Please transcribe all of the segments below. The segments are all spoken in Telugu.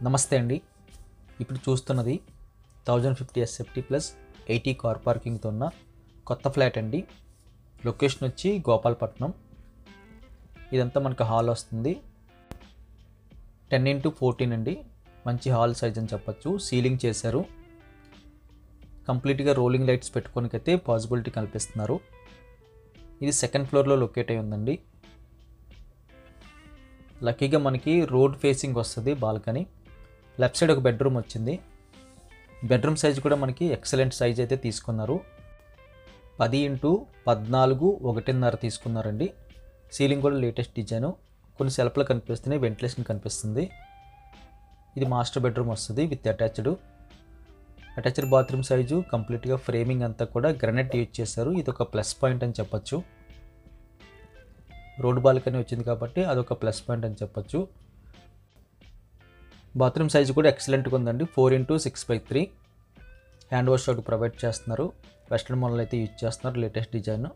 నమస్తే అండి. ఇప్పుడు చూస్తున్నది 1050 SFT ప్లస్ 80 కార్ పార్కింగ్తో ఉన్న కొత్త ఫ్లాట్ అండి. లొకేషన్ వచ్చి గోపాలపట్నం. ఇదంతా మనకు హాల్ వస్తుంది. 10x14 అండి. మంచి హాల్ సైజ్ అని చెప్పచ్చు. సీలింగ్ చేశారు. కంప్లీట్గా రోలింగ్ లైట్స్ పెట్టుకోనికైతే పాసిబిలిటీ కల్పిస్తున్నారు. ఇది సెకండ్ ఫ్లోర్లో లొకేట్ అయి ఉందండి. లక్కీగా మనకి రోడ్ ఫేసింగ్ వస్తుంది బాల్కనీ. లెఫ్ట్ సైడ్ ఒక బెడ్రూమ్ వచ్చింది. బెడ్రూమ్ సైజ్ కూడా మనకి ఎక్సలెంట్ సైజ్ అయితే తీసుకున్నారు. 10x14 1.5 తీసుకున్నారండి. సీలింగ్ కూడా లేటెస్ట్ డిజైను. కొన్ని సెల్ఫ్లు కనిపిస్తున్నాయి, వెంటిలేషన్ కనిపిస్తుంది. ఇది మాస్టర్ బెడ్రూమ్ వస్తుంది విత్ అటాచ్డ్ బాత్రూమ్ సైజు. కంప్లీట్గా ఫ్రేమింగ్ అంతా కూడా గ్రానైట్ యూజ్ చేశారు. ఇది ఒక ప్లస్ పాయింట్ అని చెప్పచ్చు. రోడ్ బాల్కనీ వచ్చింది కాబట్టి అదొక ప్లస్ పాయింట్ అని చెప్పచ్చు. బాత్రూమ్ సైజు కూడా ఎక్సలెంట్గా ఉందండి. 4x6/3 హ్యాండ్ వాష్ ఒకటి ప్రొవైడ్ చేస్తున్నారు. వెస్ట్రన్ మోడల్ అయితే యూజ్ చేస్తున్నారు, లేటెస్ట్ డిజైన్.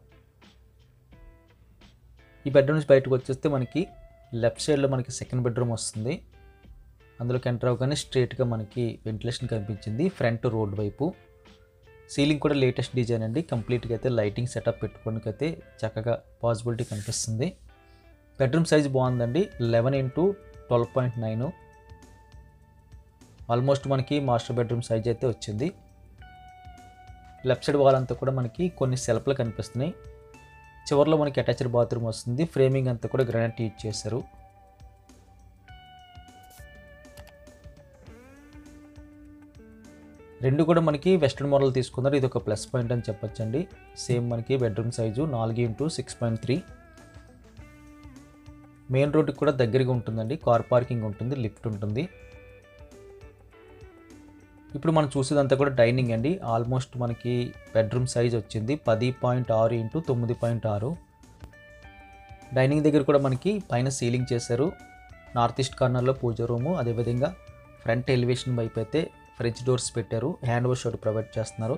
ఈ బెడ్రూమ్స్ బయటకు వచ్చేస్తే మనకి లెఫ్ట్ సైడ్లో మనకి సెకండ్ బెడ్రూమ్ వస్తుంది. అందులోకి ఎంటర్ అవ్వగానే స్ట్రైట్గా మనకి వెంటిలేషన్ కనిపించింది. ఫ్రంట్ రోడ్ వైపు సీలింగ్ కూడా లేటెస్ట్ డిజైన్ అండి. కంప్లీట్గా అయితే లైటింగ్ సెటప్ పెట్టుకోనికైతే చక్కగా పాసిబిలిటీ కనిపిస్తుంది. బెడ్రూమ్ సైజ్ బాగుందండి. 11x12.9 ఆల్మోస్ట్ మనకి మాస్టర్ బెడ్రూమ్ సైజ్ అయితే వచ్చింది. లెఫ్ట్ సైడ్ వాల్ అంతా కూడా మనకి కొన్ని సెల్ఫ్లు కనిపిస్తున్నాయి. చివరిలో మనకి అటాచ్డ్ బాత్రూమ్ వస్తుంది. ఫ్రేమింగ్ అంతా కూడా గ్రానైట్ యూజ్ చేశారు. రెండు కూడా మనకి వెస్ట్రన్ మోడల్ తీసుకున్నారు. ఇది ఒక ప్లస్ పాయింట్ అని చెప్పొచ్చండి. సేమ్ మనకి బెడ్రూమ్ సైజు 4x6.3. మెయిన్ రోడ్కి కూడా దగ్గరగా ఉంటుందండి. కార్ పార్కింగ్ ఉంటుంది, లిఫ్ట్ ఉంటుంది. ఇప్పుడు మనం చూసేదంతా కూడా డైనింగ్ అండి. ఆల్మోస్ట్ మనకి బెడ్రూమ్ సైజ్ వచ్చింది 10.6x9.6. డైనింగ్ దగ్గర కూడా మనకి పైన సీలింగ్ చేశారు. నార్త్ ఈస్ట్ కార్నర్లో పూజ రూము, అదేవిధంగా ఫ్రంట్ ఎలివేషన్ వైపు అయితే ఫ్రెంచ్ డోర్స్ పెట్టారు. హ్యాండ్ వాష్ ఒకటి ప్రొవైడ్ చేస్తున్నారు.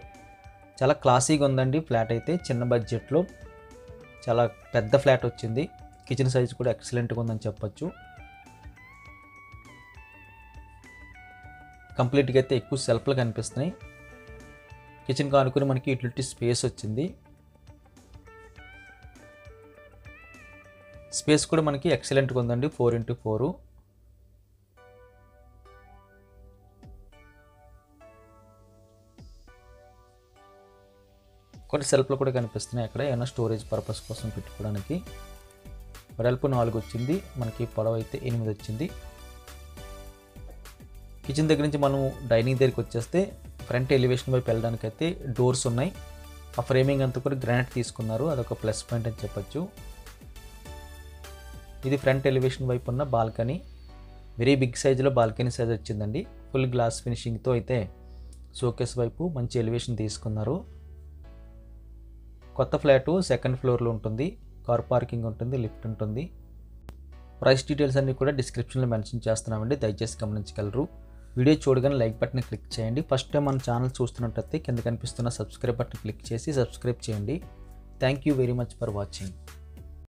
చాలా క్లాసీగా ఉందండి ఫ్లాట్ అయితే. చిన్న బడ్జెట్లో చాలా పెద్ద ఫ్లాట్ వచ్చింది. కిచెన్ సైజ్ కూడా ఎక్సలెంట్గా ఉందని చెప్పొచ్చు. కంప్లీట్గా అయితే ఎక్కువ సెల్ఫ్లు కనిపిస్తున్నాయి. కిచెన్ కానుకొని మనకి యూటిలిటీ స్పేస్ వచ్చింది. స్పేస్ కూడా మనకి ఎక్సలెంట్గా ఉందండి. 4x4. కొన్ని సెల్ఫ్లు కూడా కనిపిస్తున్నాయి అక్కడ, ఏమైనా స్టోరేజ్ పర్పస్ కోసం పెట్టుకోవడానికి. వెడల్పు 4 వచ్చింది మనకి, పొడవు అయితే 8 వచ్చింది. కిచెన్ దగ్గర నుంచి మనం డైనింగ్ దగ్గరికి వచ్చేస్తే ఫ్రంట్ ఎలివేషన్ వైపు వెళ్ళడానికి అయితే డోర్స్ ఉన్నాయి. ఆ ఫ్రేమింగ్ అంతా కూడా గ్రానైట్ తీసుకున్నారు. అదొక ప్లస్ పాయింట్ అని చెప్పచ్చు. ఇది ఫ్రంట్ ఎలివేషన్ వైపు ఉన్న బాల్కనీ. వెరీ బిగ్ సైజులో బాల్కనీ సైజ్ వచ్చిందండి. ఫుల్ గ్లాస్ ఫినిషింగ్తో అయితే షోకేస్ వైపు మంచి ఎలివేషన్ తీసుకున్నారు. కొత్త ఫ్లాటు సెకండ్ ఫ్లోర్లో ఉంటుంది. కార్ పార్కింగ్ ఉంటుంది, లిఫ్ట్ ఉంటుంది. ప్రైస్ డీటెయిల్స్ అన్నీ కూడా డిస్క్రిప్షన్లో మెన్షన్ చేస్తున్నామండి, దయచేసి గమనించగలరు. వీడియో చూడగానే లైక్ బటన్ క్లిక్ చేయండి. ఫస్ట్ టైం మన ఛానల్ చూస్తున్నట్టయితే కింద కనిపిస్తున్న సబ్స్క్రైబ్ బటన్ క్లిక్ చేసి సబ్స్క్రైబ్ చేయండి. Thank you very much for watching.